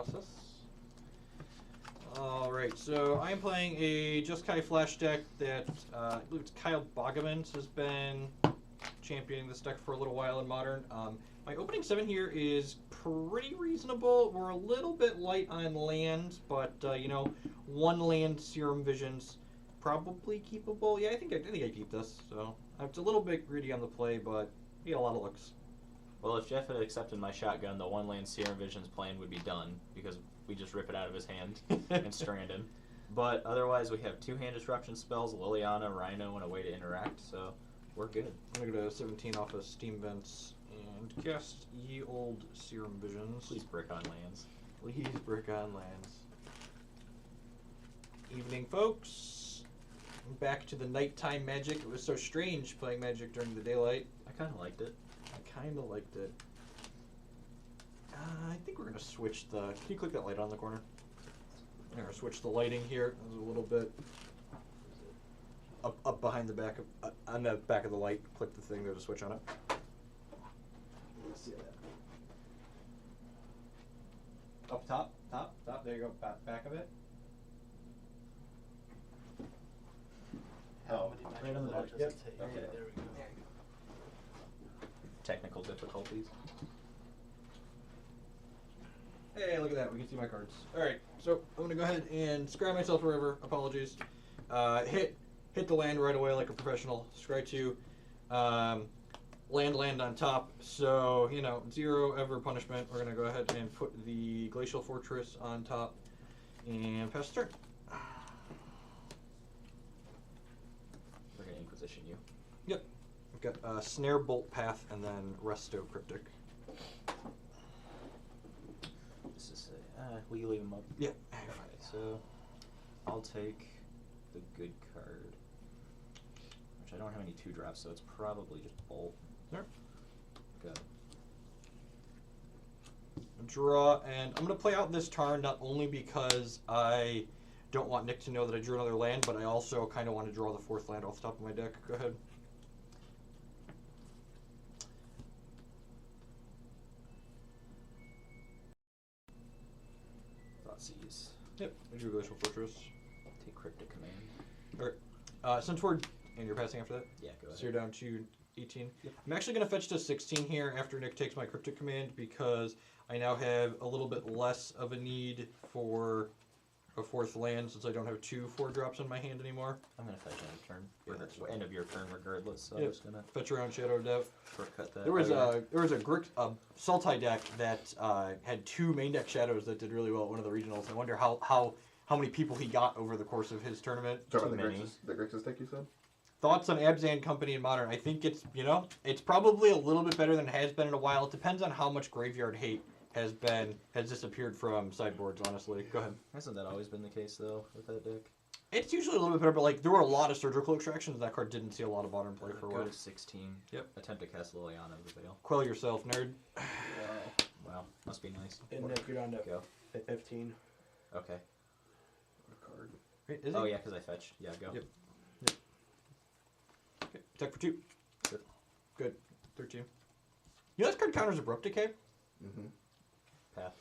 process. Alright, so I'm playing a Jeskai Flash deck that I believe it's Kyle Bogamans has been championing this deck for a little while in Modern. My opening 7 here is pretty reasonable. We're a little bit light on land, but you know, 1 land Serum Vision's probably keepable. Yeah, I think I keep this. So it's a little bit greedy on the play, but we got a lot of looks. Well, if Jeff had accepted my shotgun, the 1 land Serum Vision's plan would be done because we just rip it out of his hand and strand him. But otherwise, we have 2 hand disruption spells, Liliana, Rhino, and a way to interact. So we're good. I'm gonna go to 17 off of Steam Vents and cast Ye Old Serum Visions. Please brick on lands. Please brick on lands. Evening, folks. Back to the nighttime magic. It was so strange playing magic during the daylight. I kind of liked it. I kind of liked it. I think we're gonna switch the. Can you click that light on the corner? I'm gonna switch the lighting here. It was a little bit up behind the back of on the back of the light. Click the thing. There's a switch on it. Let's see that. Up top. There you go. Back of it. Oh, right on the back. Yep. Okay. There we go. Technical difficulties. Hey, look at that. We can see my cards. Alright, so I'm going to go ahead and scry myself a river. Apologies. Hit the land right away like a professional. Scry 2. Land on top. So, you know, 0 ever punishment. We're going to go ahead and put the Glacial Fortress on top and pass the turn. We're going to Inquisition you. Yep. We've got Snare, Bolt, Path, and then Resto Cryptic. This is will you leave them up? Yeah. Okay, so I'll take the good card, which I don't have any 2-drops, so it's probably just Bolt. Sure. Good. Draw, and I'm going to play out this turn not only because I don't want Nick to know that I drew another land, but I also kind of want to draw the 4th land off the top of my deck. Go ahead. Thoughtseize. Yep, I drew Glacial Fortress. Take Cryptic Command. Alright, since we're... And you're passing after that? Yeah, go ahead. So you're down to 18. Yep. I'm actually going to fetch to 16 here after Nick takes my Cryptic Command because I now have a little bit less of a need for a 4th land since I don't have 2 4-drops in my hand anymore. I'm going to fetch end of turn. Yeah, Or that's end of your turn regardless, so Yep. I'm just going to Fetch around Shadow of Doubt. shortcut that. There was a Sultai deck that had 2 main deck shadows that did really well at one of the regionals. I wonder how many people he got over the course of his tournament. Sorry, Too the many. Grixis deck you said? Thoughts on Abzan Company in Modern? I think it's, you know, it's probably a little bit better than it has been in a while. It depends on how much graveyard hate has disappeared from sideboards, honestly. Go ahead. Hasn't that always been the case, though, with that deck? It's usually a little bit better, but like there were a lot of surgical extractions. That card didn't see a lot of modern play for a Go while. to 16. Yep. Attempt to cast Liliana of the Veil. Quell yourself, nerd. Wow, must be nice. And Nick, you're down to Go. 15. Okay. A card. Wait, is Oh it? yeah, because I fetched. Yeah, go. Yep. Okay, attack for 2. Good. Good. 13. You know this card counters Abrupt Decay? Mm-hmm. Path.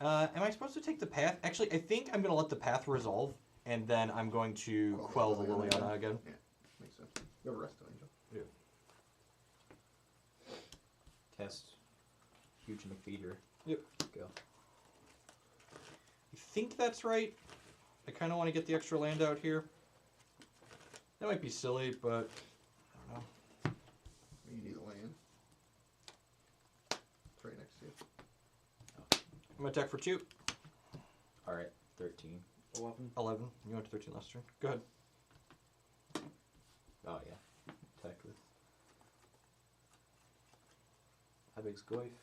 Am I supposed to take the Path? Actually, I think I'm going to let the Path resolve, and then I'm going to quell the Liliana again. Yeah, makes sense. You have a rest on Angel. Yeah. Cast Huge McFeeder. Yep. Go. I think that's right. I kind of want to get the extra land out here. That might be silly, but I don't know. You need a land. It's right next to you. I'm going to attack for 2. Alright, 13. 11. You went to 13 last turn. Go ahead. Oh yeah. Attack with. How big's Goyf?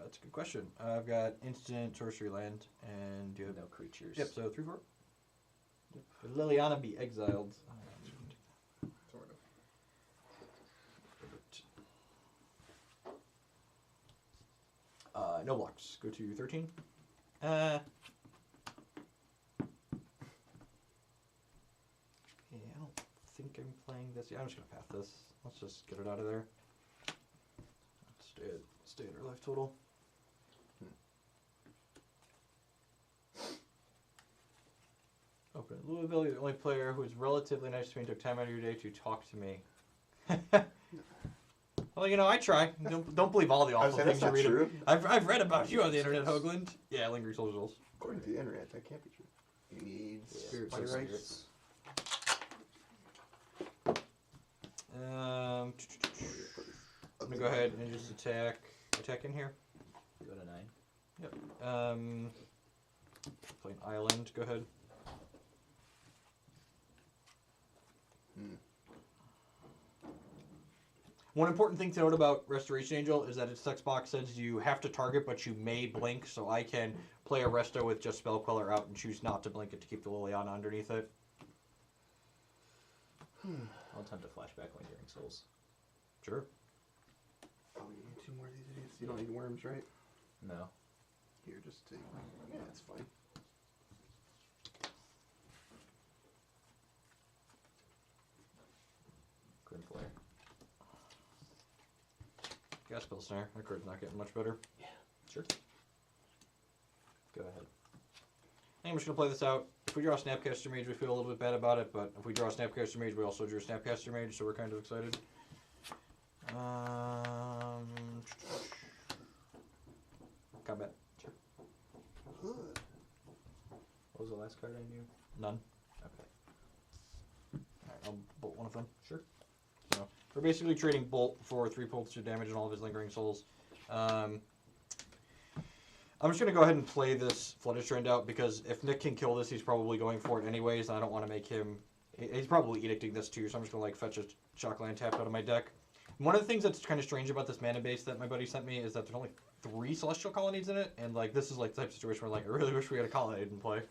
That's a good question. I've got instant sorcery land, and do you have... No creatures. Yep, so 3/4. Yep. Would Liliana be exiled? Sort of. No blocks. Go to 13. Yeah, I don't think I'm playing this. Yeah, I'm just going to path this. Let's just get it out of there. Let's do it. Standard life total. Open. Louisville, you're the only player who is relatively nice to me and took time out of your day to talk to me. Well, you know, I try. Don't believe all the I was awful saying, things that's you not read. true. I've read about you on the internet, Hoagland. Yeah, lingering soul results. According to the internet, that can't be true. You need spirits some of spirits. I'm gonna go ahead and just attack in here. Go to 9. Yep. Play an island. Go ahead. One important thing to note about Restoration Angel is that its text box says you have to target, but you may blink, so I can play a Resto with just Spell Queller out and choose not to blink it to keep the Liliana underneath it. I'll attempt to flashback Lingering Souls. Sure. Oh, you need 2 more of these idiots. You don't need worms, right? No. Here, just take. Yeah, it's fine. Grim Flare. Gas Spell Snare. That card's not getting much better. Yeah. Sure. Go ahead. I'm just going to play this out. If we draw a Snapcaster Mage, we feel a little bit bad about it, but if we draw a Snapcaster Mage, we also drew a Snapcaster Mage, so we're kind of excited. Combat. Sure. What was the last card I knew? None. Okay. Alright, I'll bolt one of them. Sure. So, we're basically trading Bolt for 3 points of damage and all of his Lingering Souls. I'm just going to go ahead and play this Flooded Trend out, because if Nick can kill this, he's probably going for it anyways, and I don't want to make him... He's probably edicting this too, so I'm just going to like fetch a Shockland tap out of my deck. One of the things that's kind of strange about this mana base that my buddy sent me is that there's only 3 Celestial Colonnades in it, and like this is like the type of situation where like I really wish we had a Colonnade in play.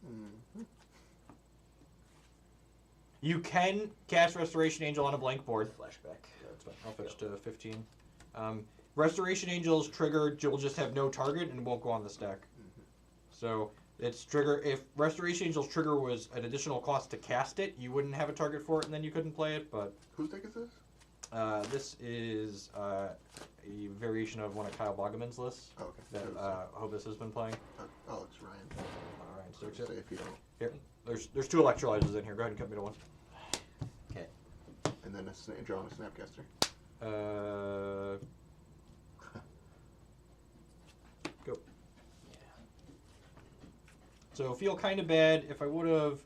Mm-hmm. You can cast Restoration Angel on a blank board. Flashback. That's fine. I'll fetch to 15. Restoration Angel's trigger will just have no target and won't go on the stack. Mm-hmm. So its trigger, if Restoration Angel's trigger was an additional cost to cast it, you wouldn't have a target for it, and then you couldn't play it. But Whose deck is this? this is a variation of one of Kyle Bogaman's lists Oh, okay. that Hobus has been playing. Oh, it's Ryan. Alright, so Say if you don't. here. There's 2 electrolyzers in here. Go ahead and cut me to 1. Okay. And then drawing a Snapcaster. Go. Yeah. So feel kind of bad. If I would have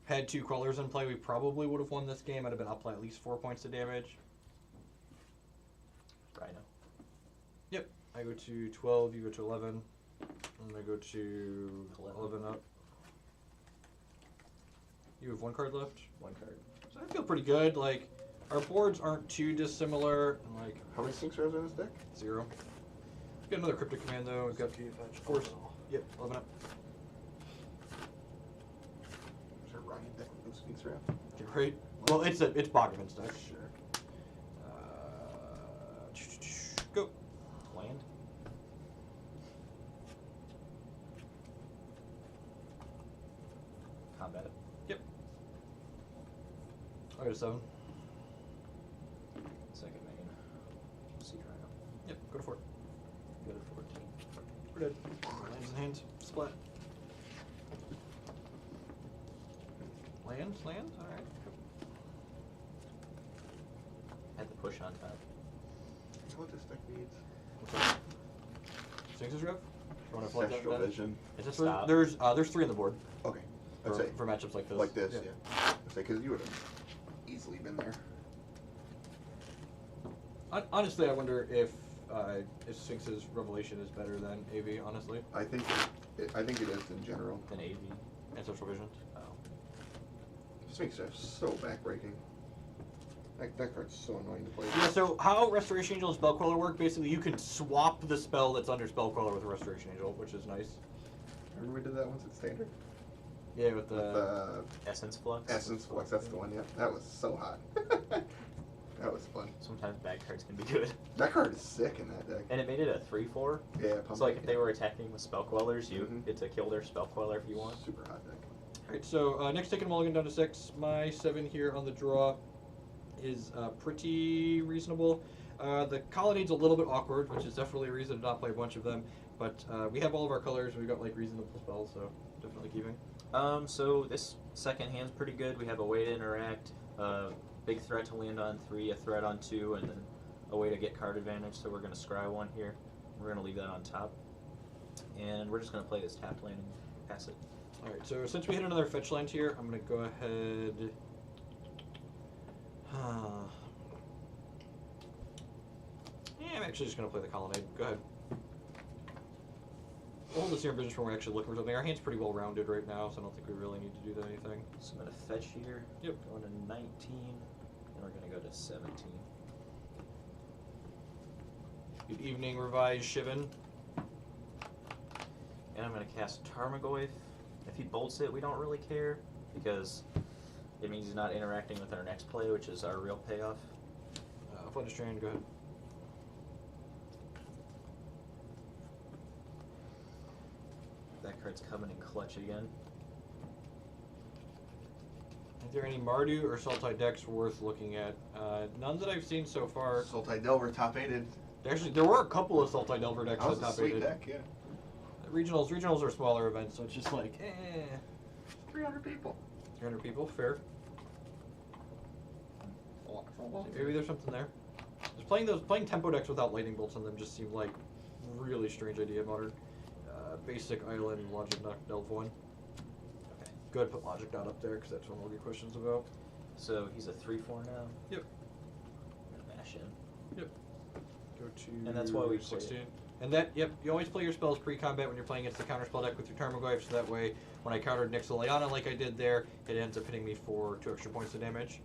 had 2 crawlers in play, we probably would have won this game. I'd have been up by at least 4 points of damage. Rhino. Yep. I go to 12, you go to 11. And I go to 11 up. You have 1 card left. 1 card. So I feel pretty good. Like, our boards aren't too dissimilar. And like, How many Sphinx Rares are in this deck? 0. We've got another Cryptic Command though. We've got Force. Yep, 11 up. Is there a Ryan deck with no Sphinx Rare? Great. Well, it's Bogaman's deck. Sure. Go. Land. Combat. Yep. I go to 7. Second main. Seed Rhino. Yep, go to 4. Go to 14. We're dead. Lands in hand. Splat. Lands? Alright. Had the push on top. You know what this deck needs? What's that? Sphinx's Rev? You want to flood that? Ancestral Vision. Is this Stop. there's 3 on the board Okay. I'd for, say for matchups like this. like this, yeah. I'd say because you would have easily been there. Honestly, I wonder if Sphinx's Revelation is better than AV. Honestly, I think it is in general. Then AV. Ancestral Vision. Oh. Sphinx are so backbreaking. That card's so annoying to play. Yeah. So how Restoration Angel and Spell Queller work? Basically, you can swap the spell that's under Spell Queller with Restoration Angel, which is nice. Remember we did that once at Standard? Yeah, with the Essence Flux. Essence Flux, that's the one, yeah. That was so hot. That was fun. Sometimes bad cards can be good. That card is sick in that deck. And it made it a 3/4. Yeah, So like if they were attacking with Spell Quellers, you Mhm. get to kill their Spell Queller if you want. Super hot deck. Alright, so next taking Mulligan down to 6. My 7 here on the draw is pretty reasonable. The colonnade's a little bit awkward, which is definitely a reason to not play a bunch of them. But we have all of our colors. We've got like reasonable spells, so definitely keeping. So this second hand's pretty good. We have a way to interact, big threat to land on 3, a threat on 2, and then a way to get card advantage. So we're going to scry 1 here. We're going to leave that on top. And we're just going to play this tapped land and pass it. Alright, so since we hit another fetch land here, I'm going to go ahead... Yeah, I'm actually just going to play the colonnade. Go ahead. We'll hold this here in business when we're actually looking for something. Our hand's pretty well rounded right now, so I don't think we really need to do anything. So I'm going to fetch here. Yep. Going to 19, and we're going to go to 17. Good evening, Revised Shivan. And I'm going to cast Tarmogoyf. If he bolts it, we don't really care, because it means he's not interacting with our next play, which is our real payoff. Flutter Strand, go ahead. That card's coming in clutch again. Is there any Mardu or Sultai decks worth looking at? None that I've seen so far. Sultai Delver top 8'd. Actually, there were a couple of Sultai Delver decks That was that a top sweet 8'd. deck, yeah. Regionals are smaller events, so it's just like, 300 people. 300 people, fair. Maybe there's something there. Just playing tempo decks without lightning bolts on them just seemed like really strange idea. Modern, basic island logic dot delve 1. Okay. Go ahead, put logic dot up there because that's one we'll get questions about. So he's a 3/4 now. Yep. I'm gonna mash in. Yep. Go to. And that's why we play 16. And that, yep, you always play your spells pre-combat when you're playing against the counterspell deck with your Tarmogoyf, so that way, when I countered Nyx Liliana like I did there, it ends up hitting me for 2 extra points of damage.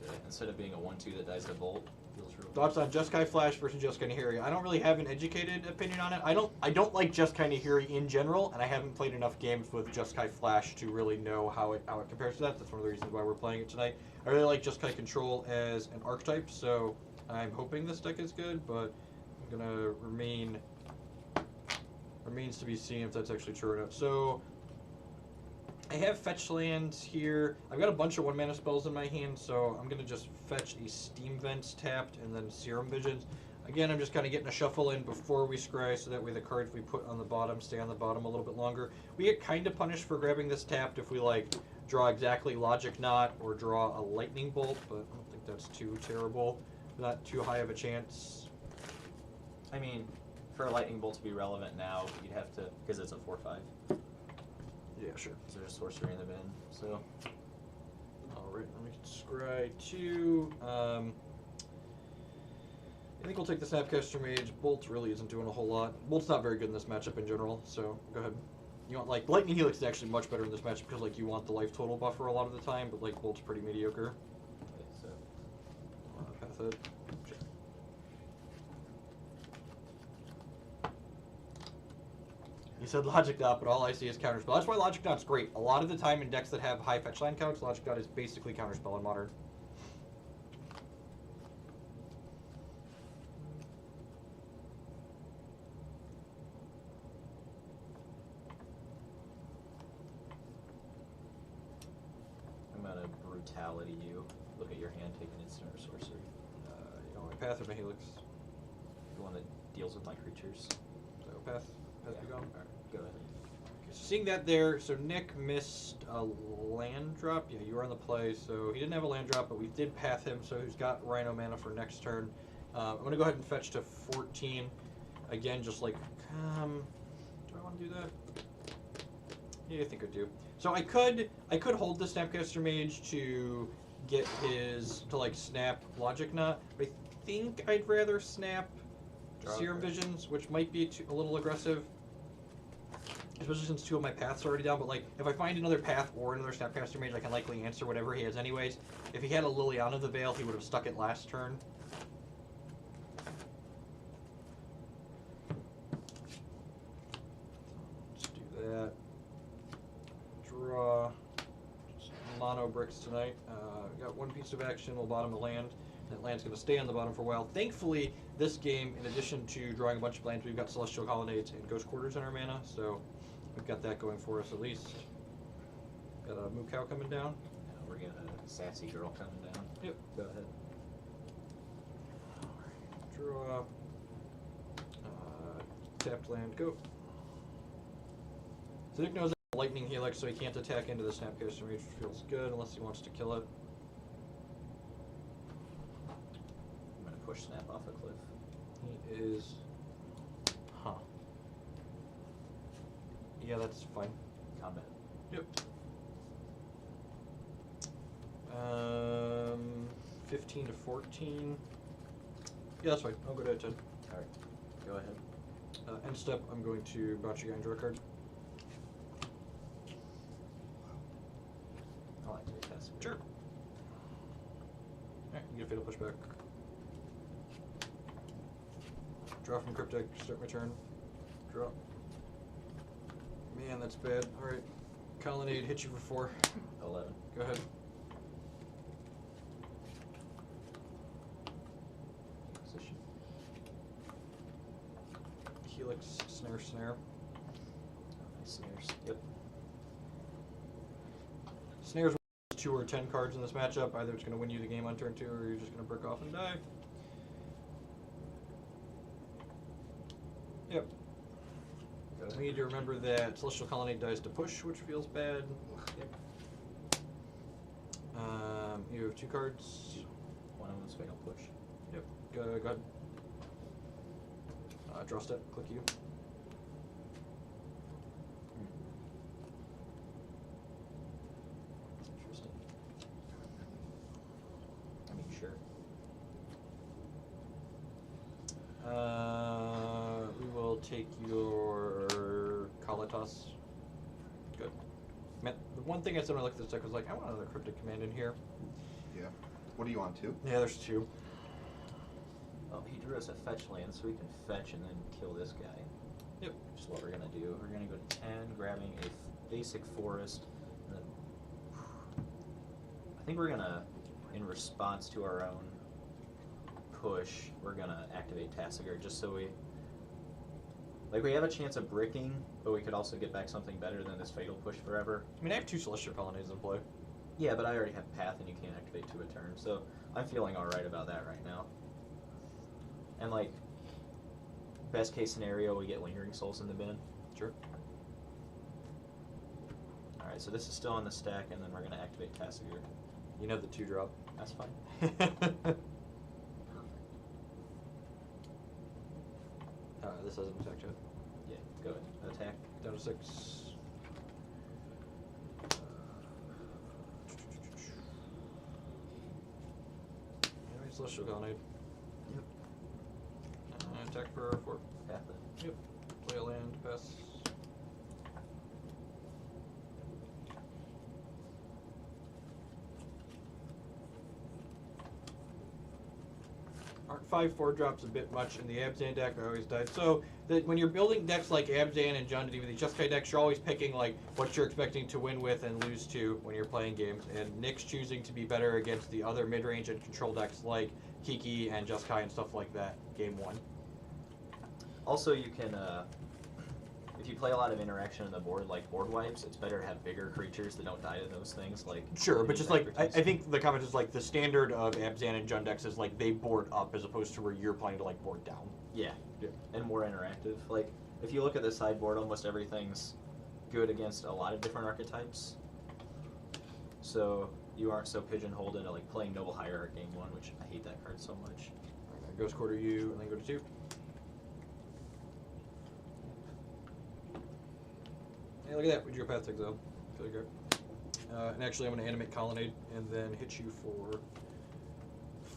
Yeah, instead of being a 1/2 that dies to bolt, feels real. Thoughts on Jeskai Flash versus Jeskai Nahiri? I don't really have an educated opinion on it. I don't like Jeskai Nahiri in general, and I haven't played enough games with Jeskai Flash to really know how it compares to that. That's one of the reasons why we're playing it tonight. I really like Jeskai Control as an archetype, so I'm hoping this deck is good, but I'm gonna remains to be seen if that's actually true or not. So I have fetch lands here. I've got a bunch of 1-mana spells in my hand, so I'm gonna just fetch a Steam Vents tapped and then Serum Visions. Again, I'm just kind of getting a shuffle in before we scry, so that way the cards we put on the bottom stay on the bottom a little bit longer. We get kind of punished for grabbing this tapped if we like draw exactly Logic Knot or draw a Lightning Bolt, but I don't think that's too terrible. Not too high of a chance. I mean, for a lightning bolt to be relevant now, you'd have to, because it's a 4/5. Yeah, sure. Because there's a sorcery in the bin. So Alright, let me scry 2. I think we'll take the Snapcaster Mage. Bolt really isn't doing a whole lot. Bolt's not very good in this matchup in general, so go ahead. You want, like, Lightning Helix is actually much better in this matchup because, like, you want the life total buffer a lot of the time, but, like, Bolt's pretty mediocre. okay, so Path it. Sure. You said Logic Dot, but all I see is Counterspell. That's why Logic Dot's great. A lot of the time in decks that have high fetch line counts, Logic Dot is basically Counterspell in Modern. I'm gonna brutality you. Look at your hand, take an instant or sorcery. You know, my Path or my Helix? The one that deals with my creatures. So Path be gone? Alright, go ahead. Okay, so seeing that there, so Nick missed a land drop. Yeah, you were on the play, so he didn't have a land drop, but we did path him, so he's got Rhino mana for next turn. I'm going to go ahead and fetch to 14. Again, just like, do I want to do that? Yeah, I think I do. So I could hold the Snapcaster Mage to get his, to like snap Logic Knot, but I think I'd rather snap Serum Visions, which might be a little aggressive. Especially since 2 of my paths are already down, but like, if I find another path or another Snapcaster Mage, I can likely answer whatever he has anyways. If he had a Liliana the Veil, he would have stuck it last turn. Let's do that. Draw. Just mono bricks tonight. We got 1 piece of action, we'll bottom a land. That land's going to stay on the bottom for a while. Thankfully, this game, in addition to drawing a bunch of lands, we've got Celestial Colonnades and Ghost Quarters in our mana, so we've got that going for us at least. Got a Moo Cow coming down. Now we're getting a sassy girl coming down. Yep. Go ahead. Draw. Tapped land, go. So Nick knows that lightning helix, so he can't attack into the Snapcaster Mage, which feels good unless he wants to kill it. I'm gonna push Snap off a cliff. He is. Huh. Yeah, that's fine. Combat. Yep. 15 to 14. Yeah, that's fine. I'll go to 10. Alright, go ahead. End step, I'm going to bounce your guy and draw a card. I'll activate Task. Sure. Alright, you get a fatal pushback. Draw from Cryptic, start my turn. Draw. Man, that's bad. Alright. Colonnade, hit you for 4. 11. Go ahead. Position. Helix, snare, snare. Snares. Yep. Snares 2 or 10 cards in this matchup. Either it's going to win you the game on turn 2 or you're just going to brick off and die. Yep. We need to remember that Celestial Colonnade dies to push, which feels bad. Yep. You have 2 cards. One of them's fatal push. Yep. Go ahead. Draw step. Click you. That's interesting. I mean, sure. We will take your Kalatos. Good. Man, the one thing I said when I looked at this deck was like, I want another Cryptic Command in here. Yeah. What are you on, 2? Yeah, there's 2. Well, he drew us a fetch land, so we can fetch and then kill this guy. Yep. Which is what we're gonna do. We're gonna go to 10, grabbing a basic forest, and then I think we're gonna, in response to our own push, we're gonna activate Tassiger just so we have a chance of bricking, but we could also get back something better than this fatal push forever. I mean, I have 2 Celestial Colonnades in play. Yeah, but I already have Path, and you can't activate 2 a turn, so I'm feeling alright about that right now. And, like, best case scenario, we get Lingering Souls in the bin. Sure. Alright, so this is still on the stack, and then we're going to activate Tassiger. You know the 2 drop. That's fine. This hasn't attacked yet. Yeah, go ahead. Attack. Down to 6. Anyway, Celestial Colonnade. Yep. Attack for 4. Path it. Yep. Play a land, pass. Aren't 5/4 drops a bit much in the Abzan deck? I always died. So that when you're building decks like Abzan and John did with the Jeskai decks, you're always picking like what you're expecting to win with and lose to when you're playing games. And Nick's choosing to be better against the other mid-range and control decks like Kiki and Jeskai and stuff like that. Game 1. Also, you can, if you play a lot of interaction on the board, like board wipes, it's better to have bigger creatures that don't die to those things. Like Sure, but just like I Expertise. think the comment is like the standard of Abzan and Jund decks is like they board up as opposed to where you're playing to like board down. Yeah. Yeah. And more interactive. Like, if you look at the sideboard, almost everything's good against a lot of different archetypes. So you aren't so pigeonholed into like playing Noble Hierarch game 1, which I hate that card so much. Alright, Ghost Quarter you and then go to 2. Hey, look at that. We drew a Path to Exile. Really good. And actually, I'm going to animate Colonnade and then hit you for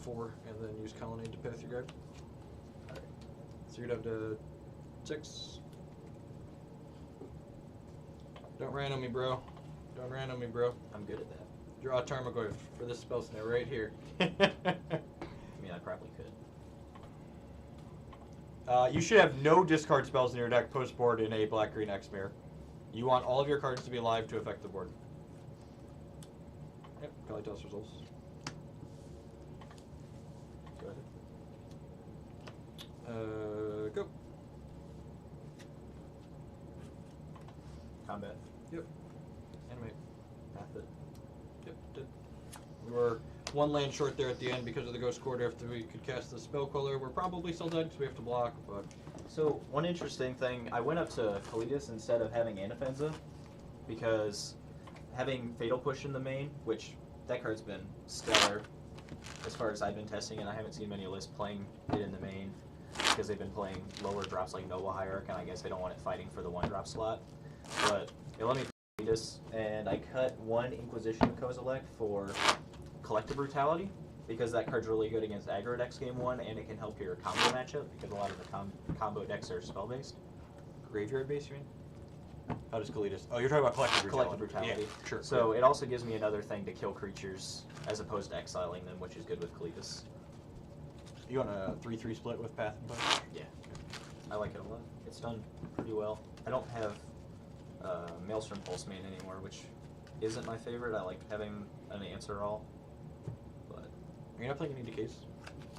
4 and then use Colonnade to path your guy. Alright. So you're down to 6. Don't random me, bro. Don't random me, bro. I'm good at that. Draw a Tarmogoyf for this spell snare right here. I mean, I probably could. You should have no discard spells in your deck post board in a black-green X-Mirror. You want all of your cards to be alive to affect the board. Yep, Kalitos results. Go ahead. Go. Combat. Yep. Animate. Path it. Yep, did. Your one land short there at the end because of the Ghost Quarter. After we could cast the Spell Queller, we're probably still dead because we have to block, but... So, one interesting thing, I went up to Kalidas instead of having Anafenza, because having Fatal Push in the main, which that card's been stellar as far as I've been testing, and I haven't seen many lists playing it in the main, because they've been playing lower drops like Noble Hierarch, and I guess they don't want it fighting for the 1-drop slot. But it let me play this, and I cut 1 Inquisition of Kozilek for Collective Brutality, because that card's really good against aggro decks game 1, and it can help your combo matchup, because a lot of the combo decks are spell-based. Graveyard-based, you mean? How does Kalidas... Oh, you're talking about Collective Brutality. Collective Brutality. Yeah, sure. So it also gives me another thing to kill creatures, as opposed to exiling them, which is good with Kalidas. You want a 3-3 split with Path and Push? Yeah. I like it a lot. It's done pretty well. I don't have Maelstrom Pulse main anymore, which isn't my favorite. I like having an answer all. But You're not playing any decays?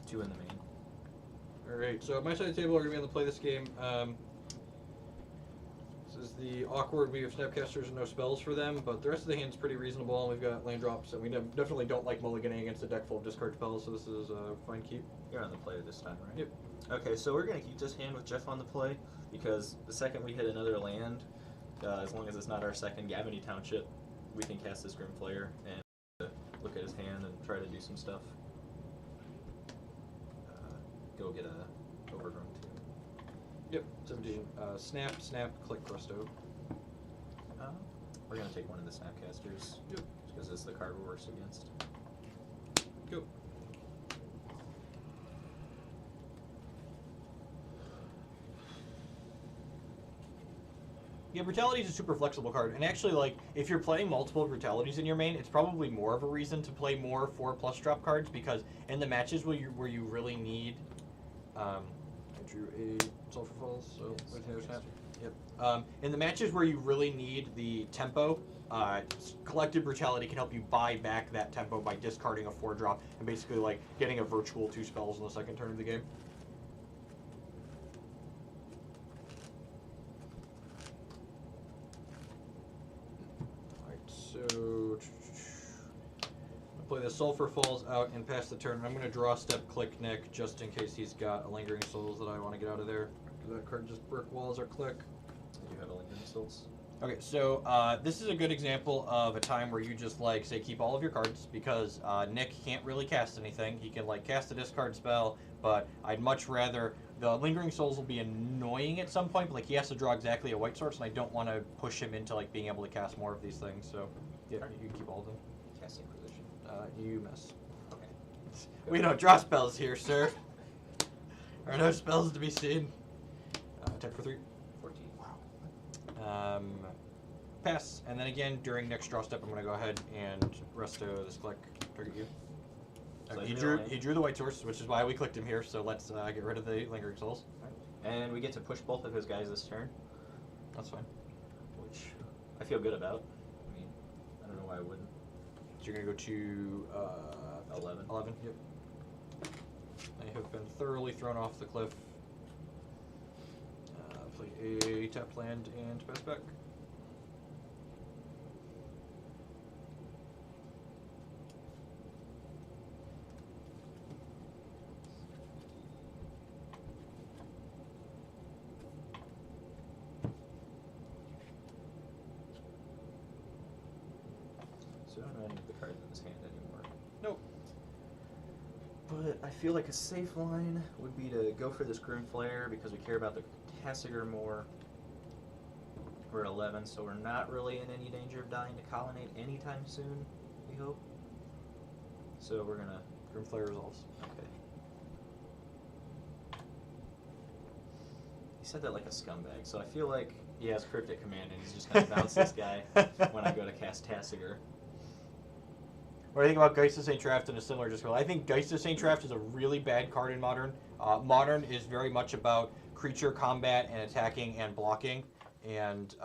2 in the main. Alright, so at my side of the table, we're going to be able to play this game. This is the awkward, we have Snapcasters and no spells for them, but the rest of the hand's pretty reasonable, and we've got land drops, and we definitely don't like mulliganing against a deck full of discard spells, so this is a fine keep. You're on the play this time, right? Yep. Okay, so we're going to keep this hand with Jeff on the play, because the second we hit another land, as long as it's not our second Gavany Township, we can cast this Grimflayer and look at his hand and try to do some stuff. Go get a Overgrown too. Yep, 17. Snap, snap, click Presto. We're going to take one of the Snapcasters. Yep. Because it's the card we're worst against. Go. Yeah, Brutality is a super flexible card, and actually, like, if you're playing multiple Brutalities in your main, it's probably more of a reason to play more 4+ drop cards, because in the matches where you really need, I drew a Sulfur Falls, so Yes, snap. Yep. In the matches where you really need the tempo, Collective Brutality can help you buy back that tempo by discarding a 4-drop and basically like getting a virtual 2 spells in the second turn of the game. So, I'll play the Sulfur Falls out and pass the turn. I'm going to draw step click Nick just in case he's got a Lingering Souls that I want to get out of there. Because that card just brick walls our click. I do have a Lingering Souls. Okay, so this is a good example of a time where you just like say keep all of your cards because Nick can't really cast anything. He can like cast a discard spell, but I'd much rather the Lingering Souls will be annoying at some point. But like he has to draw exactly a white source, and I don't want to push him into like being able to cast more of these things. So yeah, you can keep all of them. Cast Inquisition. You miss. Okay. We don't draw spells here, sir. There are no spells to be seen. Attack for 3. 14. Wow. Pass, and then again during next draw step, I'm going to go ahead and resto this click. Target you. So He drew the white source, which is why we clicked him here. So let's get rid of the Lingering Souls. And we get to push both of his guys this turn, That's fine. which I feel good about. I mean, I don't know why I wouldn't. So you're going to go to 11. 11. Yep. I have been thoroughly thrown off the cliff. Play a tapped land and pass back. So I don't know any of the cards in this hand anymore. Nope. But I feel like a safe line would be to go for this Grimflayer because we care about the Tassiger more. We're at 11, so we're not really in any danger of dying to Colonnade anytime soon, we hope. So we're gonna... Grimflayer resolves. Okay. He said that like a scumbag, so I feel like he has Cryptic Command and he's just gonna bounce this guy when I go to cast Tassiger. What do you think about Geist of St. Traft and a similar discard? I think Geist of St. Traft is a really bad card in Modern. Modern is very much about creature combat and attacking and blocking. And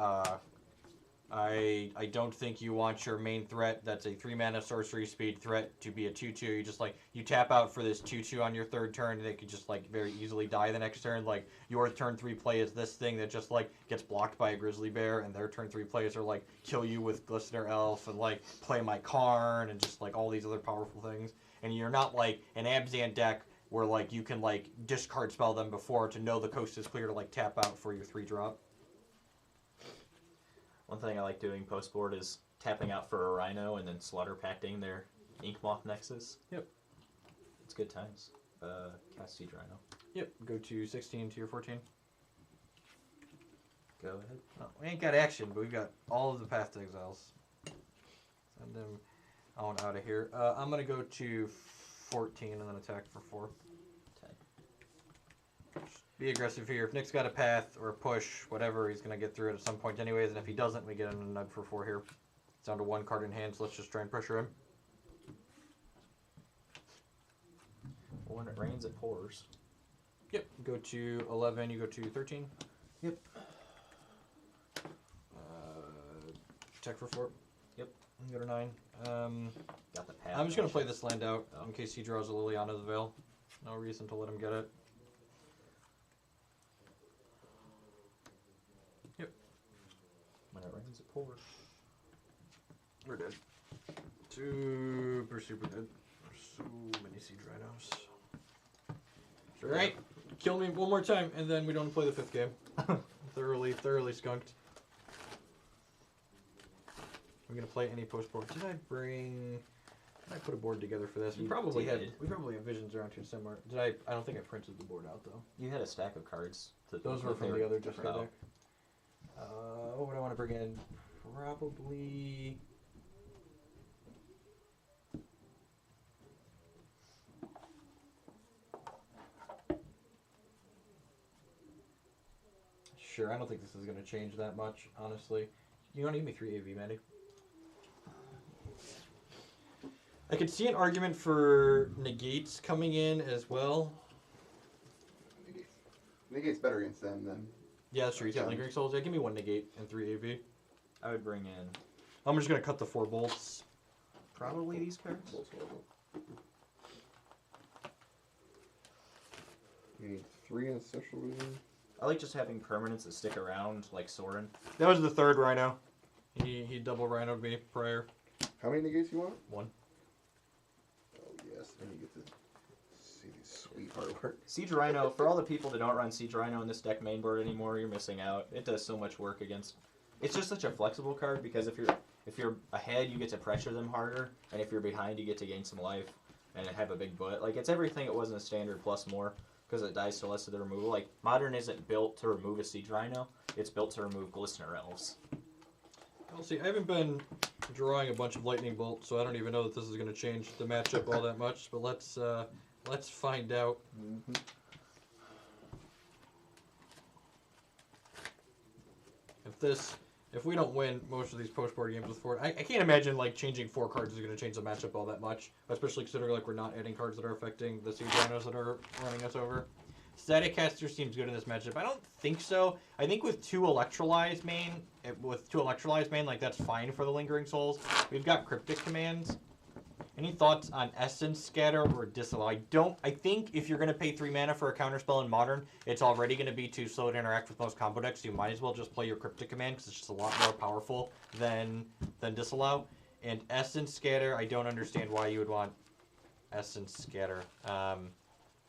I don't think you want your main threat that's a 3-mana sorcery speed threat to be a 2/2. You just like you tap out for this 2/2 on your third turn, and it could just like very easily die the next turn. Like your turn 3 play is this thing that just like gets blocked by a grizzly bear, and their turn 3 plays are like kill you with Glistener Elf and like play my Karn and just like all these other powerful things. And you're not like an Abzan deck where like you can like discard spell them before to know the coast is clear to like tap out for your 3-drop. One thing I like doing post board is tapping out for a Rhino and then slaughter pacting their Ink Moth Nexus. Yep. It's good times. Cast Siege Rhino. Yep. Go to 16 to your 14. Go ahead. No, we ain't got action, but we've got all of the Path to Exiles. Send them on out of here. I'm gonna go to 14 and then attack for 4. 10. Be aggressive here. If Nick's got a path or a push, whatever, he's going to get through it at some point anyways. And if he doesn't, we get in a nug for 4 here. It's down to 1 card in hand, so let's just try and pressure him. Well, when it rains, it pours. Yep. Go to 11, you go to 13. Yep. Check for 4. Yep. You go to 9. Got the path. I'm just going to play this land out in case he draws a Liliana the Veil. No reason to let him get it. When it rains, it pours. We're dead. Super, super dead. There's so many Siege Rhinos. Alright, kill me one more time, and then we don't play the 5th game. thoroughly skunked. I'm gonna play any post board. Did I put a board together for this? We probably have visions around here somewhere. I don't think I printed the board out though. You had a stack of cards. Those were from the other Jeskai deck. What would I want to bring in? Probably. Sure, I don't think this is going to change that much, honestly. You want to give me 3 AV, Mandy? I could see an argument for negates coming in as well. Negate's better against them than. Yeah, that's true. He's got Lingering Souls. Yeah, give me 1 negate and 3 AV. I would bring in I'm just going to cut the 4 bolts. probably these cards. You need 3 in social vision. I like just having permanents that stick around, like Sorin. That was the 3rd Rhino. He double Rhino'd me prior. How many negates you want? 1. Oh yes, then you get to see these sweet artwork. Siege Rhino, for all the people that don't run Siege Rhino in this deck main board anymore, you're missing out. It does so much work against. It's just such a flexible card because if you're ahead, you get to pressure them harder, and if you're behind, you get to gain some life and have a big butt. Like it's everything it was in a standard plus more because it dies to less of the removal. Like Modern isn't built to remove a Siege Rhino; it's built to remove Glistener Elves. We'll see. I haven't been drawing a bunch of lightning bolts, so I don't even know that this is going to change the matchup all that much. But let's find out. Mm-hmm. If we don't win most of these post-board games with 4, I can't imagine like changing 4 cards is going to change the matchup all that much, especially considering like we're not adding cards that are affecting the Siege Rhinos that are running us over. Static Caster seems good in this matchup. I don't think so. I think with 2 Electrolyze main, like that's fine for the Lingering Souls. We've got Cryptic Commands. Any thoughts on Essence Scatter or Disallow? I think if you're going to pay 3 mana for a counterspell in Modern, it's already going to be too slow to interact with most combo decks, so you might as well just play your Cryptic Command because it's just a lot more powerful than Disallow. And Essence Scatter, I don't understand why you would want Essence Scatter.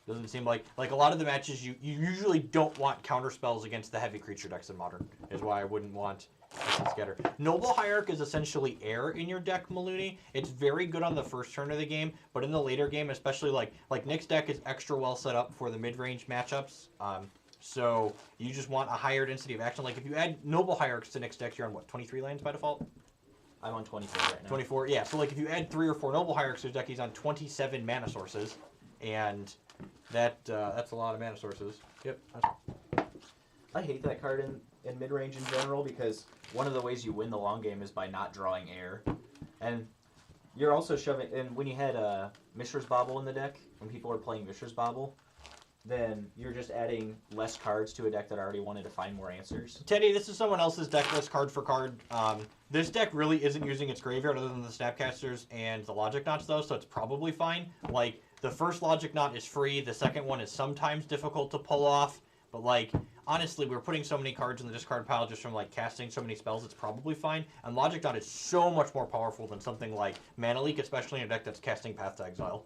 Doesn't seem like a lot of the matches you usually don't want counterspells against the heavy creature decks in Modern, is why I wouldn't want Essence Scatter. Noble Hierarch is essentially air in your deck, Maloney. It's very good on the first turn of the game, but in the later game, especially like Nick's deck is extra well set up for the mid-range matchups. So you just want a higher density of action. Like if you add Noble Hierarchs to Nick's deck, you're on what, 23 lands by default? I'm on 24 right now. 24, yeah. So like if you add 3 or 4 Noble Hierarchs to his deck, he's on 27 mana sources, and that's a lot of mana sources. Yep. I hate that card in mid-range in general because one of the ways you win the long game is by not drawing air. And you're also shoving... And when you had Mishra's Bauble in the deck, when people are playing Mishra's Bauble, then you're just adding less cards to a deck that already wanted to find more answers. Teddy, this is someone else's deck list card for card. This deck really isn't using its graveyard other than the Snapcasters and the Logic Knots, though, so it's probably fine. Like, the first Logic Knot is free, the second one is sometimes difficult to pull off, but, like, honestly, we're putting so many cards in the discard pile just from, like, casting so many spells, it's probably fine. And Logic Knot is so much more powerful than something like Mana Leak, especially in a deck that's casting Path to Exile.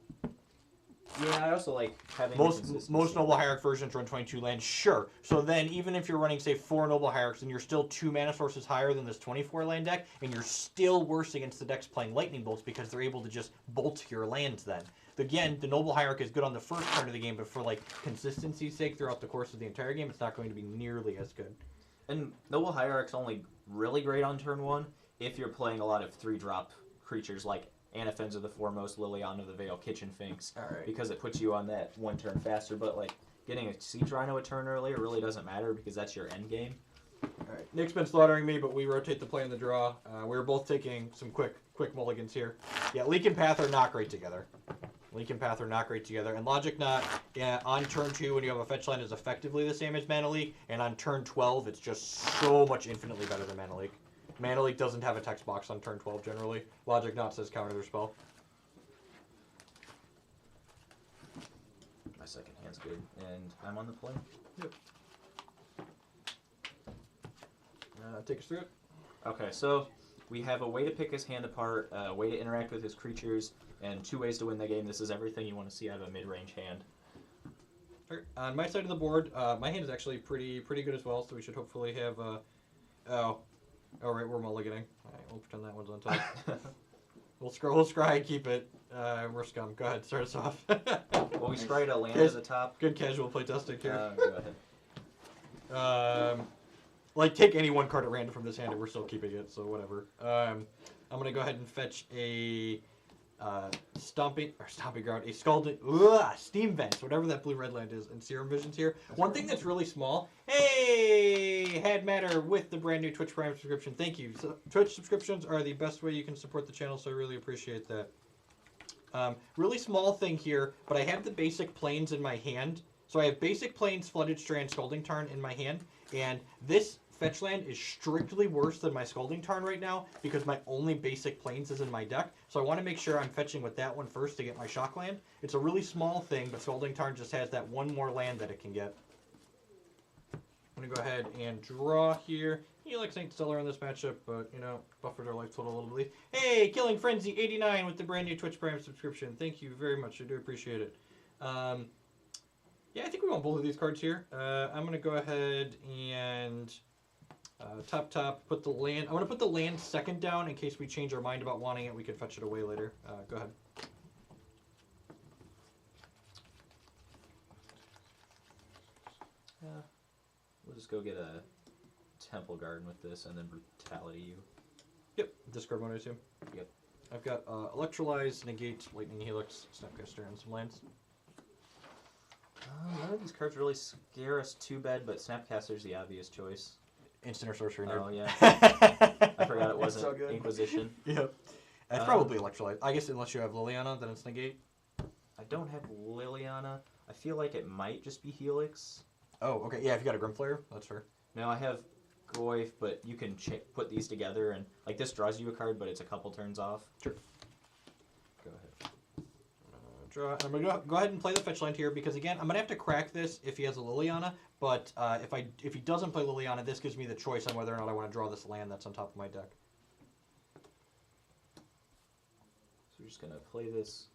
Yeah, I also like having Most Noble Hierarch versions run 22 lands, sure. So then even if you're running, say, 4 Noble Hierarchs, and you're still 2 mana sources higher than this 24 land deck, and you're still worse against the decks playing Lightning Bolts because they're able to just bolt your lands then. Again, the Noble Hierarch is good on the first turn of the game, but for, like, consistency's sake throughout the course of the entire game, it's not going to be nearly as good. And Noble Hierarch's only really great on turn 1 if you're playing a lot of 3-drop creatures like Anafenza the Foremost, Liliana the Veil, Kitchen Finks, because it puts you on that 1 turn faster. But like getting a Siege Rhino a turn earlier really doesn't matter because that's your end game. All right, Nick's been slaughtering me, but we rotate the play in the draw. We're both taking some quick mulligans here. Yeah, Leak and Path are not great together. Leak and Path are not great together. And Logic Knot, yeah, on turn 2 when you have a fetch land is effectively the same as Mana Leak, and on turn 12 it's just so much infinitely better than Mana Leak. Mana Leak doesn't have a text box on turn 12 generally. Logic Knot says counter their spell. My second hand's good, and I'm on the play. Yep. Take us through it. Okay, so we have a way to pick his hand apart, a way to interact with his creatures, and 2 ways to win the game. This is everything you want to see out of a mid-range hand. All right, on my side of the board, my hand is actually pretty good as well, so we should hopefully have... Oh, right, we're mulliganing. All right, we'll pretend that one's on top. We'll scry, keep it. We're scum. Go ahead, start us off. Well, we scryed a land at the top. Good casual play testing here. Go ahead. Like, take any one card at random from this hand and we're still keeping it, so whatever. I'm going to go ahead and fetch a Stomping Ground, a Scalding, Steam Vents, whatever that blue-red land is, and Serum Visions here. One thing that's really small, hey, Had Matter with the brand new Twitch Prime subscription. Thank you. So, Twitch subscriptions are the best way you can support the channel, so I really appreciate that. Really small thing here, but I have the basic planes in my hand. So I have basic planes, Flooded Strand, Scalding Tarn in my hand, and this fetch land is strictly worse than my Scalding Tarn right now because my only basic planes is in my deck. So I want to make sure I'm fetching with that one first to get my shock land. It's a really small thing, but Scalding Tarn just has that one more land that it can get. I'm going to go ahead and draw here. You like Saint Stellar in this matchup, but, you know, buffered our life total a little bit. Hey, Killing Frenzy 89 with the brand new Twitch Prime subscription. Thank you very much. I do appreciate it. Yeah, I think we want both of these cards here. I'm going to go ahead and top, put the land. I want to put the land second down in case we change our mind about wanting it. We can fetch it away later. Go ahead. We'll just go get a Temple Garden with this and then Brutality you. Yep, discard one, I assume. Yep. I've got Electrolyze, Negate, Lightning Helix, Snapcaster, and some lands. None of these cards really scare us too bad, but Snapcaster's the obvious choice. Instant or sorcery. Oh, yeah. I forgot it wasn't so Inquisition. Yep. It's probably Electrolyte. I guess unless you have Liliana, then it's Negate. I don't have Liliana. I feel like it might just be Helix. Oh, okay. Yeah, if you got a Grimflayer, that's fair. No, I have Goyf, but you can put these together, and like this draws you a card, but it's a couple turns off. Sure. Go ahead. Draw. I'm gonna go ahead and play the fetch land here because again, I'm gonna have to crack this if he has a Liliana. But if he doesn't play Liliana, this gives me the choice on whether or not I want to draw this land that's on top of my deck. So we're just gonna play this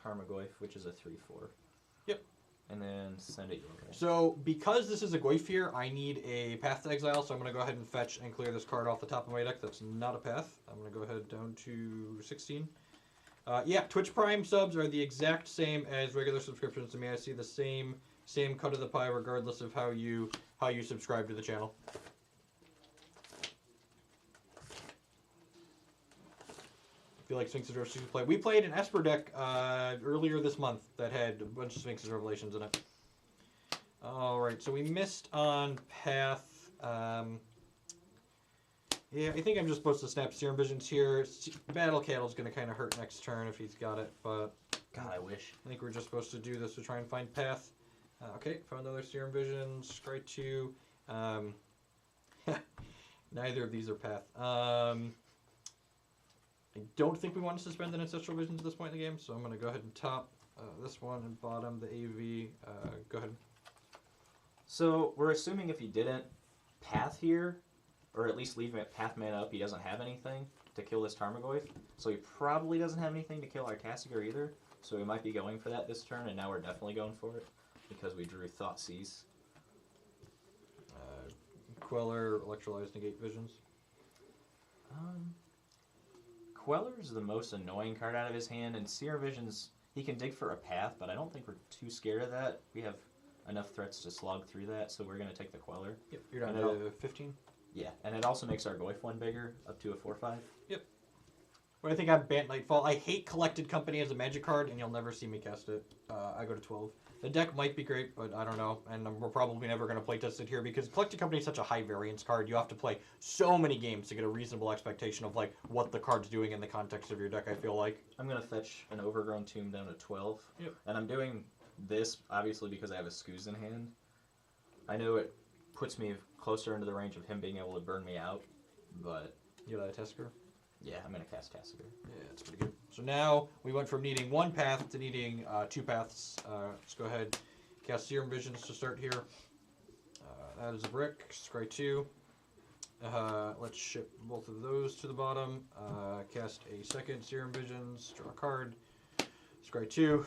Tarmogoyf, which is a 3/4. Yep. And then send it your way. So because this is a Goyf here, I need a Path to Exile. So I'm gonna go ahead and fetch and clear this card off the top of my deck. That's not a path. I'm gonna go ahead down to 16. Yeah, Twitch Prime subs are the exact same as regular subscriptions to me. I see the same cut of the pie regardless of how you subscribe to the channel. I feel like Sphinx's Revelations play. We played an Esper deck earlier this month that had a bunch of Sphinx's Revelations in it. Alright, so we missed on Path. Yeah, I think I'm just supposed to snap Serum Visions here. Battle Cattle's going to kind of hurt next turn if he's got it, but... God, I wish. I think we're just supposed to do this to try and find Path. Okay, found another Serum Vision. Scry 2. Neither of these are Path. I don't think we want to suspend an Ancestral Vision at this point in the game, so I'm going to go ahead and top this one and bottom the AV. Go ahead. So we're assuming if he didn't Path here, or at least leave Path mana up, he doesn't have anything to kill this Tarmogoyf. So he probably doesn't have anything to kill our Tasigur either. So we might be going for that this turn, and now we're definitely going for it because we drew Thoughtseize. Queller, Electrolyze, Negate Visions. Queller's the most annoying card out of his hand, and Seer Visions, he can dig for a path, but I don't think we're too scared of that. We have enough threats to slog through that, so we're going to take the Queller. Yep, you're down to 15. Yeah, and it also makes our Goyf one bigger, up to a 4/5. Yep. But I think I'm Bant Nightfall. I hate Collected Company as a magic card, and you'll never see me cast it. I go to 12. The deck might be great, but I don't know. And we're probably never going to playtest it here because Collected Company is such a high variance card. You have to play so many games to get a reasonable expectation of like what the card's doing in the context of your deck, I feel like. I'm going to fetch an Overgrown Tomb down to 12. Yep. And I'm doing this, obviously, because I have a Scooz in hand. I know it puts me closer into the range of him being able to burn me out, but... You got a Tesker? Yeah, I'm going to cast Tasigur. Yeah, that's pretty good. So now we went from needing one path to needing 2 paths. Let's go ahead, cast Serum Visions to start here. That is a brick. Scry 2. Let's ship both of those to the bottom. Cast a second Serum Visions. Draw a card. Scry 2.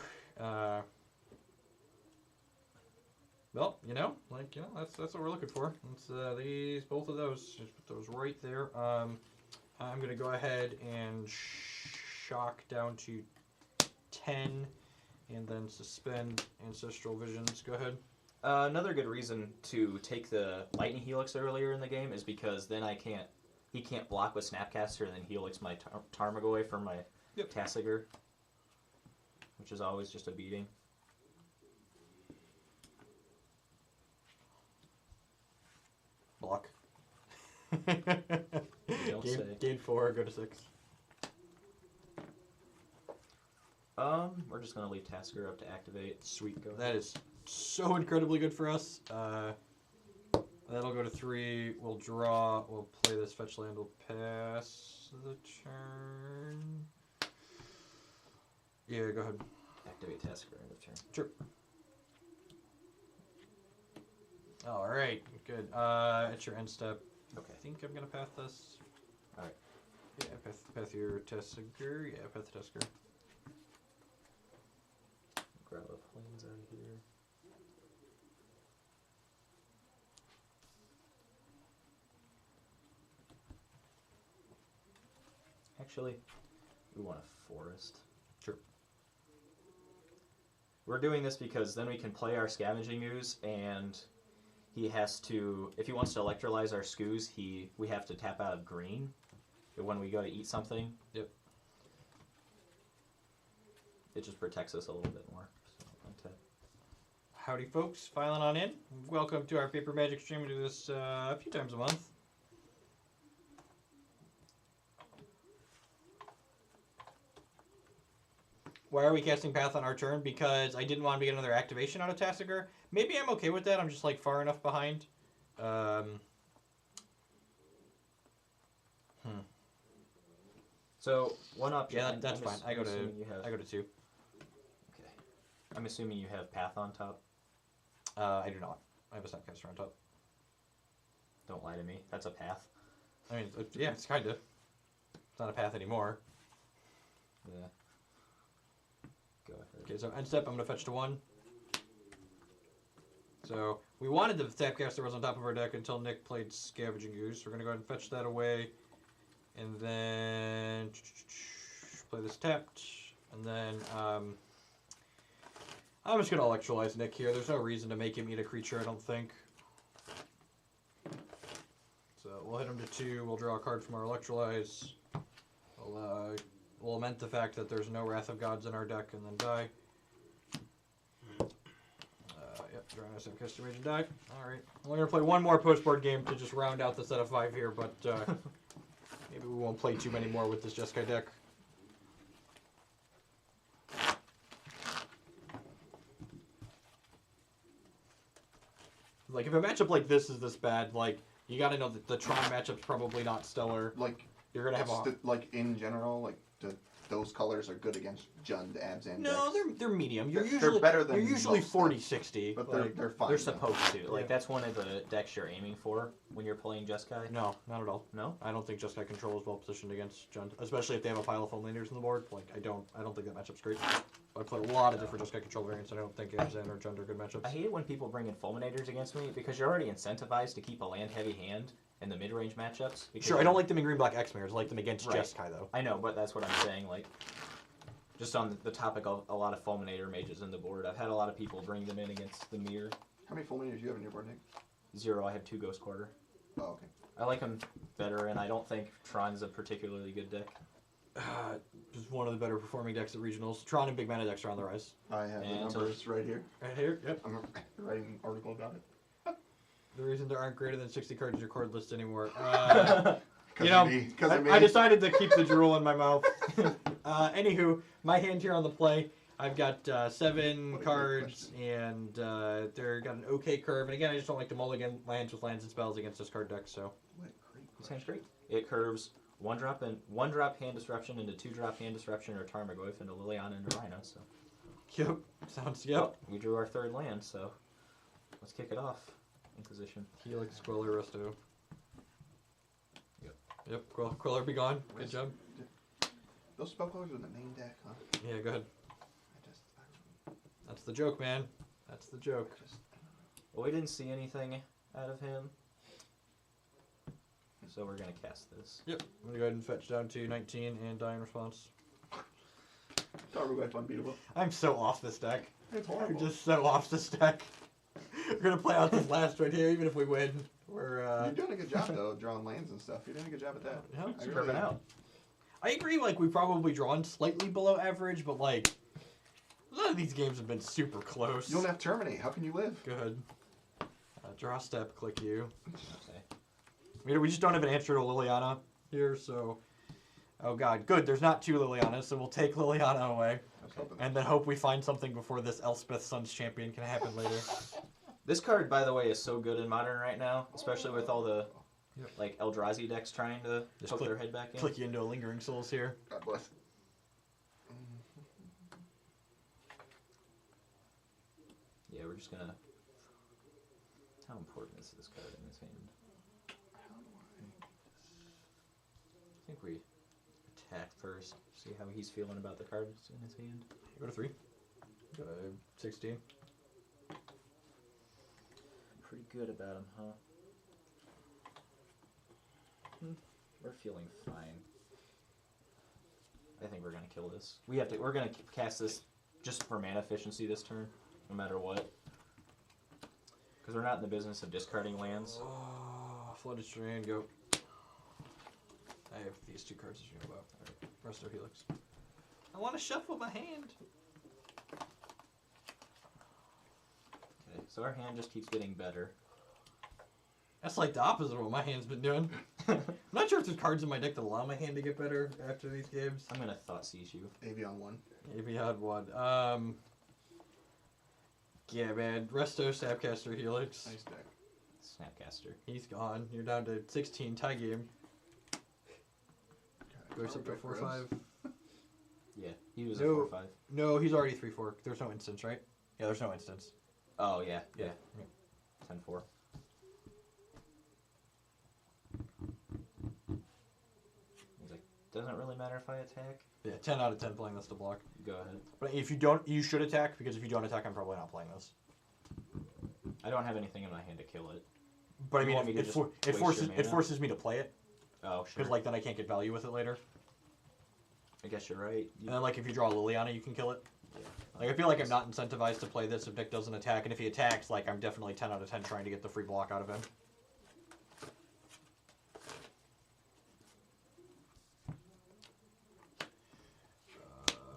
Well, that's what we're looking for. It's both of those. Just put those right there. I'm going to go ahead and shock down to 10 and then suspend Ancestral Visions. Go ahead. Another good reason to take the Lightning Helix earlier in the game is because then he can't block with Snapcaster and then Helix my Tarmogoyf for my Tasigur, which is always just a beating. Block. Gain 4, go to 6. We're just gonna leave Tasigur up to activate. Sweet, go. That is so incredibly good for us. That'll go to 3. We'll draw. We'll play this fetch land. We'll pass the turn. Yeah, go ahead. Activate Tasigur end of turn. Sure. All right, good. It's your end step. Okay. I think I'm gonna path this. All right. Yeah, path your Tasigur. Yeah, path the Tasigur. Grab a planes out of here. Actually, we want a forest. Sure. We're doing this because then we can play our Scavenging Ooze, and he has to, if he wants to electrolyze our Scooz, we have to tap out of green when we go to eat something. Yep. It just protects us a little bit more. So, Howdy, folks. Filing on in. Welcome to our Paper Magic stream. We do this a few times a month. Why are we casting Path on our turn? Because I didn't want to get another activation out of Tasigur. Maybe I'm okay with that. I'm just like far enough behind. So one option. Yeah, that's fine. I go to 2. Okay. I'm assuming you have Path on top. I do not. I have a Snapcaster on top. Don't lie to me. That's a Path. I mean, yeah, it's kind of. It's not a Path anymore. Yeah. Go ahead. Okay, so end step, I'm going to fetch to 1. So we wanted the Snapcaster was on top of our deck until Nick played Scavenging Ooze. We're going to go ahead and fetch that away. And then play this tapped. And then I'm just going to electrolyze Nick here. There's no reason to make him eat a creature, I don't think. So we'll hit him to 2. We'll draw a card from our electrolyze. We'll lament the fact that there's no Wrath of Gods in our deck and then die. Yep, drawing a Snapcaster Mage and die. Alright. We're going to play one more post-board game to just round out the set of 5 here, but maybe we won't play too many more with this Jeskai deck. Like, if a matchup like this is this bad, like, you gotta know that the Tron matchup's probably not stellar. Like, You're gonna have a... like, in general, like, those colors are good against Jund, Abzan No, decks. they're medium. They're better than You're usually most 40-60. But like, they're fine. They're though. supposed to. Like, Yeah. that's one of the decks you're aiming for when you're playing Jeskai. No, not at all. No? I don't think Jeskai Control is well positioned against Jund, especially if they have a pile of full laners on the board. Like, I don't think that matchup's great. I played a lot of different Jeskai Control variants, and I don't think Abzan or Jund are good matchups. I hate it when people bring in Fulminators against me because you're already incentivized to keep a land-heavy hand in the mid-range matchups. Sure, I don't like them in green-black X-Mirrors. I like them against Right. Jeskai, though. I know, but that's what I'm saying. Like, just on the topic of a lot of Fulminator mages in the board, I've had a lot of people bring them in against the mirror. How many Fulminators do you have in your board, Nick? 0, I have 2 Ghost Quarter. Oh, okay. I like them better, and I don't think Tron's a particularly good deck. Just one of the better performing decks at regionals. Tron and big mana decks are on the rise. I have the And numbers right here. Right here, yep. I'm writing an article about it. The reason there aren't greater than 60 cards in your card list anymore. Cause You know, of me. 'Cause of me. I decided to keep the drool in my mouth. Anywho, my hand here on the play, I've got 7 What a great cards, and they're got an okay curve. And again, I just don't like to mulligan my hands with lands and spells against this card deck. So What a great It sounds great. It curves 1-drop and 1-drop hand disruption into 2-drop hand disruption or Tarmogoyf into Liliana into Rhino. So yep, sounds Well, we drew our 3rd land, so let's kick it off. Inquisition. Helix, Queller, Resto. Yep, Queller be gone. Good Rest- job. Those spell colors are in the main deck, huh? Yeah, go ahead. I don't That's the joke, man. That's the joke. Well, we didn't see anything out of him, so we're gonna cast this. Yep, I'm gonna go ahead and fetch down to 19 and die in response. Tarmogoyf unbeatable. I'm so off this deck. It's I'm horrible. just so off this deck. We're gonna play out this last right here, even if we win. We're You're doing a good job though, drawing lands and stuff. You're doing a good job at that. yeah. I Curving out. I agree. Like, we've probably drawn slightly below average, but like, none of these games have been super close. You don't have terminate. How can you live? Good. Draw step, click you. Okay. I mean, we just don't have an answer to Liliana here, so. Oh god, good. There's not 2 Lilianas, so we'll take Liliana away, I was hoping. and then hope we find something before this Elspeth Sun's Champion can happen later. This card, by the way, is so good in Modern right now, especially with all the Yep. like Eldrazi decks trying to Just poke click- their head back in. Click you into a Lingering Souls here. God bless. Yeah, we're just gonna. How important is this card in this hand? I think we attack first. See how he's feeling about the cards in his hand. Go to 3. Go to 16. Pretty good about him, huh? We're feeling fine. I think we're gonna kill this. We're gonna cast this just for mana efficiency this turn, no matter what. Because we're not in the business of discarding lands. Oh, Flooded Strand, go. I have these 2 cards as you know about. Alright, Resto Helix. I want to shuffle my hand. Okay, so our hand just keeps getting better. That's like the opposite of what my hand's been doing. I'm not sure if there's cards in my deck that allow my hand to get better after these games. I'm gonna Thought Seize you. Avion 1. Maybe I had one. Yeah, man. Resto, Snapcaster, Helix. Nice deck. Snapcaster. He's gone. You're down to 16. Tie game. Goes up to 4-5. Yeah, he was No. a 4/5. No, he's already 3-4. There's no instance, right? Yeah, there's no instance. Oh yeah, yeah. Yeah. 10-4. He's like, doesn't really matter if I attack. Yeah, 10 out of 10 playing this to block. Go ahead. But if you don't, you should attack, because if you don't attack, I'm probably not playing this. I don't have anything in my hand to kill it. But I You mean, want me to it just waste your forces mana? me to play it, Oh sure. because like then I can't get value with it later. I guess you're right. And then like if you draw a Liliana, you can kill it. Like I feel like I'm not incentivized to play this if Nick doesn't attack, and if he attacks, like I'm definitely 10 out of 10 trying to get the free block out of him.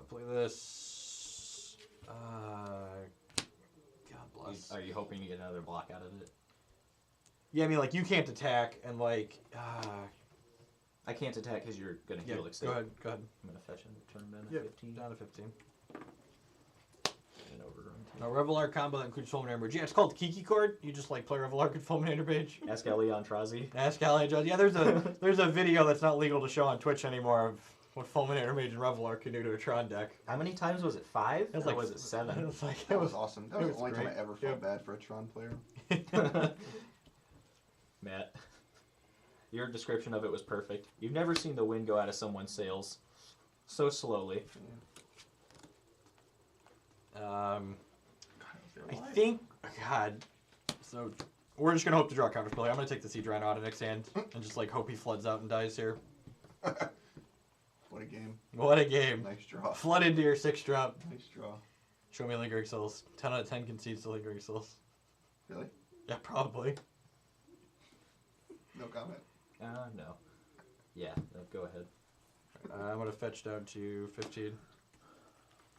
Play this. God bless. Are you hoping to get another block out of it? Yeah, I mean like you can't attack, and like. I can't attack because you're gonna Yeah, Helix go it. ahead. Go ahead. I'm gonna fetch and turn down to Yep, 15. down to 15. And overrun A Revelar combo that includes Fulminator Mage. Yeah, it's called Kiki Chord. You just like play Revelar and Fulminator Mage. Ask Leon Trazi. Ask Allie Jones. Yeah, there's a video that's not legal to show on Twitch anymore of what Fulminator Mage and Revelar can do to a Tron deck. How many times was it? 5? It was Or like, was it 7? It was like That was awesome. That was it the only was time I ever felt Yep. bad for a Tron player. Matt, your description of it was perfect. You've never seen the wind go out of someone's sails so slowly. I think, God, so we're just gonna hope to draw counter spell. I'm gonna take the Siege Rhino out of next hand and just like hope he floods out and dies here. What a game. What a game! Nice draw. Flood into your 6-drop. Nice draw. Show me Lingering Souls. 10 out of 10 concedes to Lingering Souls. Really? Yeah, probably. No comment. No. Yeah, go ahead. I'm gonna fetch down to 15.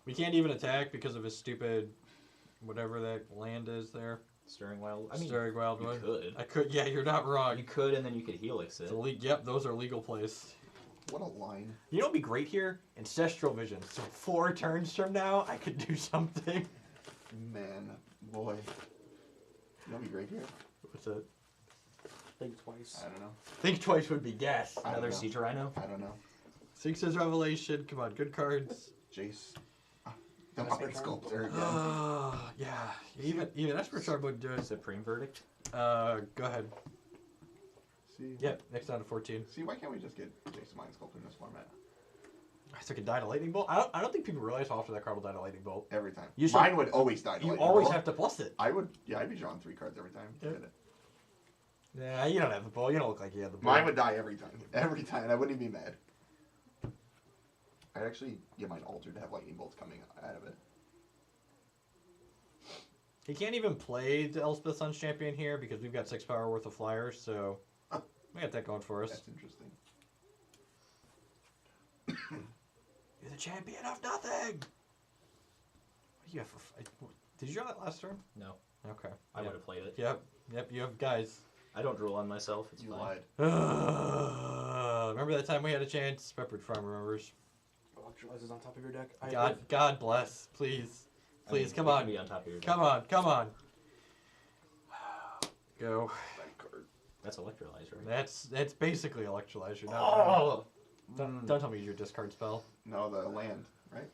We can't even attack because of his stupid, whatever that land is there. Stirring Wild. I mean, Stirring you Wildwood. could. I could. Yeah, you're not wrong. You could, and then you could Helix it. Yep, those are legal plays. What a line. You know what'd be great here? Ancestral Vision. So 4 turns from now, I could do something. Man, boy. You know what'd be great here? What's that? Think twice. I don't know. Think twice would be gas. I don't Another know. Siege Rhino. I don't know. Six's Revelation. Come on, good cards. Jace. The Modern Sculptor again. Yeah. Even Esper Shard would do it. Supreme Verdict. Go ahead. See? Yep, next down to 14. See, why can't we just get Jace Mind Sculptor in this format? I took a die to Lightning Bolt. I don't think people realize how often that card will die to Lightning Bolt. Every time. You should- Mine would always die to You Lightning always Bolt. have to plus it. I would, yeah, I'd be drawing 3 cards every time. Yep. Did it. Yeah, you don't have the ball. You don't look like you have the ball. Mine would die every time. Every time. And I wouldn't even be mad. I'd actually get mine altered to have lightning bolts coming out of it. He can't even play the Elspeth Sun's Champion here because we've got 6 power worth of flyers, so we got that going for us. That's interesting. You're the champion of nothing! What do you have for... Did you draw that last turn? No. Okay. I would have played it. Yep, you have guys. I don't drool on myself. It's You fine. lied. Remember that time we had a chance? Peppered Farm remembers. Electrolyzes on top of your deck. God bless. Please. I mean, Come it on. can be on top of your deck. Come on. Go. Bad card. That's Electrolyze, right? That's basically Electrolyzer. No, Oh! don't tell me your discard spell. No, the land, right?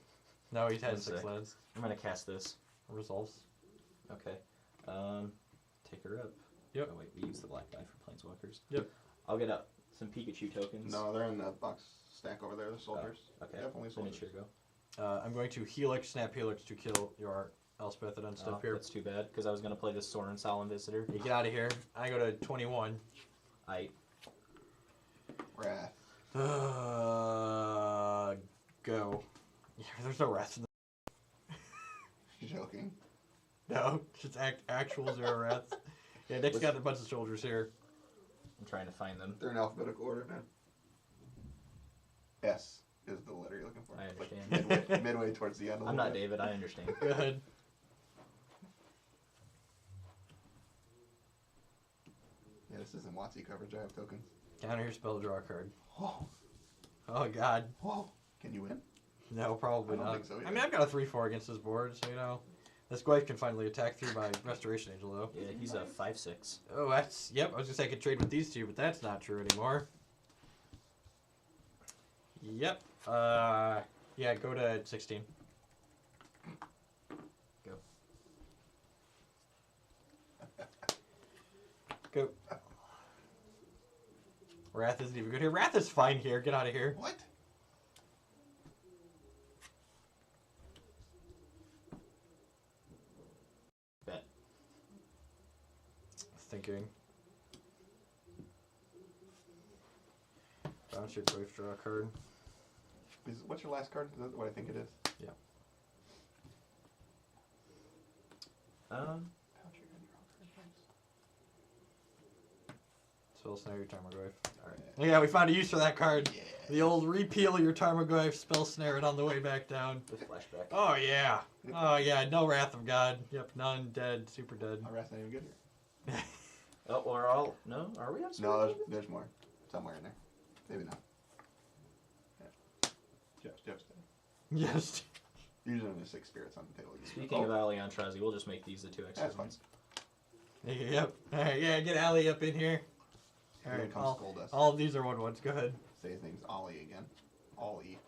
No, he has One 6 sec. lands. I'm gonna cast this. Resolves. Okay. Take her up. Yep. Oh wait, we use the black die for Planeswalkers. Yep. I'll get out some Pikachu tokens. No, they're in the box stack over there, the soldiers. Okay. Definitely soldiers. Miniature go. I'm going to Helix, Snap Helix to kill your Elspeth and Unstep Oh, here. that's too bad, because I was gonna play this Soren Solemn Visitor. You get out of here. I go to 21. Wrath. Go. Yeah, there's no wrath in You're joking. No, just actual 0 wraths. Yeah, Nick's got a bunch of soldiers here. I'm trying to find them. They're in alphabetical order now. S is the letter you're looking for. I Like understand. midway towards the end. a I'm little not bit. David, I understand. Go ahead. Yeah, this isn't WotC coverage. I have tokens. Counter your spell, draw a card. Whoa. Oh, God. Whoa. Can you win? No, probably I don't not. think so I either. mean, I've got a 3/4 against this board, so, you know. This guy can finally attack through my Restoration Angel, though. Yeah, he's a 5/6. Oh, that's... Yep, I was going to say I could trade with these two, but that's not true anymore. Yep. Yeah, go to 16. Go. Go. Wrath isn't even good here. Wrath is fine here. Get out of here. What? Bet. Thinking. Bounce your Goif, draw a card. What's your last card? Is that what I think it is? Yeah. Spell snare your Tarmogoyf. Alright. Yeah, we found a use for that card. Yeah. The old repeal your Tarmogoyf, spell snare it on the way back down. With flashback. Oh yeah. Oh yeah, no Wrath of God. Yep, none, dead, super dead. My wrath's not even good here. Oh, we're all... No? Are we on No, there's more. Somewhere in there. Maybe not. Yeah. Jeff's dead. Yes. Usually only 6 spirits on the table. Speaking of Ali Eldrazi, we'll just make these the 2 extra That's fine. ones. Yep. All right, yeah, get Ali up in here. All Here right, comes Goldust. all of these are 1/1s. Go ahead. Say his name's Ollie again. Ollie.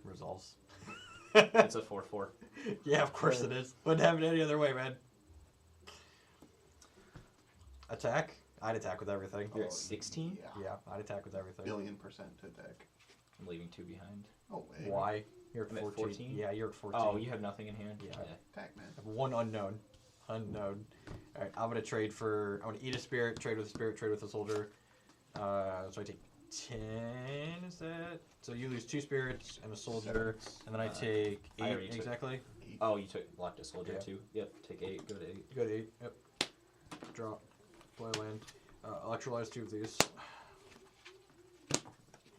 Resolves. It's a 4/4. Yeah, of course it is. Wouldn't have it any other way, man. Attack? I'd attack with everything. You're at 16? Yeah. Yeah, I'd attack with everything. Billion% to attack. I'm leaving 2 behind. Oh, way. Why? You're at I'm at 14. 14? Yeah, you're at 14. Oh, you have nothing in hand? Yeah. Attack, man. I have 1 unknown. Unknown. Alright, I'm gonna trade for. I'm gonna eat a spirit, trade with a spirit, trade with a soldier. So I take 10, is that? So you lose 2 spirits and a soldier, and then I take 8 I already took- exactly. Oh, you blocked a soldier Yeah. too? Yep, take 8, go to 8. You go to 8, yep. Draw. Play land. Electrolyze 2 of these.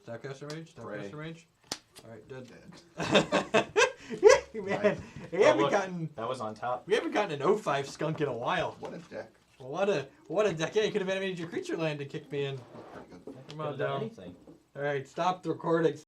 Snapcaster Mage? Hooray. Snapcaster Mage? Alright, dead. Dead. Man, Right. we haven't look. gotten That was on top. an 05 skunk in a while. What a deck. What a deck. Yeah, you could have animated your creature land to kick me in. Pretty good. Come Could've on done down. anything. Alright, stop the recording.